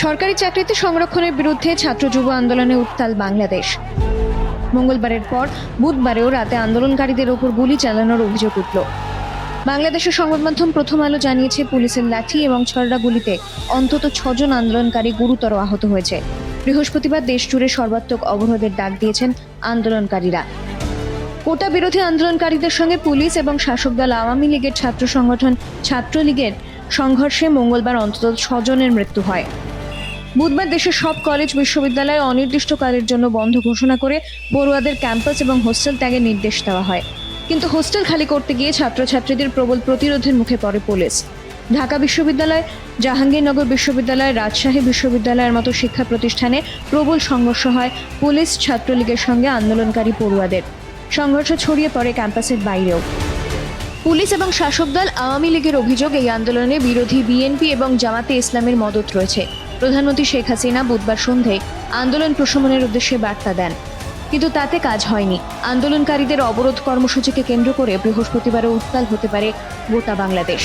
সরকারি চাকরিতে সংরক্ষণের বিরুদ্ধে ছাত্র যুব আন্দোলনে উত্তাল বাংলাদেশ। মঙ্গলবারের পর বুধবারেও রাতে আন্দোলনকারীদের ওপর গুলি চালানোর অভিযোগ উঠল। বাংলাদেশের সংবাদ মাধ্যম প্রথম আলো জানিয়েছে, পুলিশের লাঠি এবং ছড়া গুলিতে অন্তত 6 জন আন্দোলনকারী গুরুতর আহত হয়েছে। বৃহস্পতিবার দেশ জুড়ে সর্বাত্মক অবরোধের ডাক দিয়েছেন আন্দোলনকারীরা। কোটা বিরোধী আন্দোলনকারীদের সঙ্গে পুলিশ এবং শাসক দল আওয়ামী লীগের ছাত্র সংগঠন ছাত্রলীগের সংঘর্ষে মঙ্গলবার অন্তত 6 জনের মৃত্যু হয়। বুধবার দেশের সব কলেজ বিশ্ববিদ্যালয় অনির্দিষ্টকালের জন্য বন্ধ ঘোষণা করে পড়ুয়াদের ক্যাম্পাস এবং হোস্টেল ত্যাগের নির্দেশ দেওয়া হয়। কিন্তু হোস্টেল খালি করতে গিয়ে ছাত্রছাত্রীদের প্রবল প্রতিরোধের মুখে পড়ে পুলিশ। ঢাকা বিশ্ববিদ্যালয়, জাহাঙ্গীরনগর বিশ্ববিদ্যালয়, রাজশাহী বিশ্ববিদ্যালয়ের মতো শিক্ষা প্রতিষ্ঠানে প্রবল সংঘর্ষ হয় পুলিশ ছাত্রলীগের সঙ্গে আন্দোলনকারী পড়ুয়াদের। সংঘর্ষ ছড়িয়ে পড়ে ক্যাম্পাসের বাইরেও। পুলিশ এবং শাসক দল আওয়ামী লীগের অভিযোগ, এই আন্দোলনে বিরোধী বিএনপি এবং জামাতে ইসলামের মদত রয়েছে। প্রধানমন্ত্রী শেখ হাসিনা বুধবার সন্ধ্যায় আন্দোলন প্রশমনের উদ্দেশ্যে বার্তা দেন, কিন্তু তাতে কাজ হয়নি। আন্দোলনকারীদের অবরোধ কর্মসূচিকে কেন্দ্র করে বৃহস্পতিবারও উত্তাল হতে পারে গোটা বাংলাদেশ।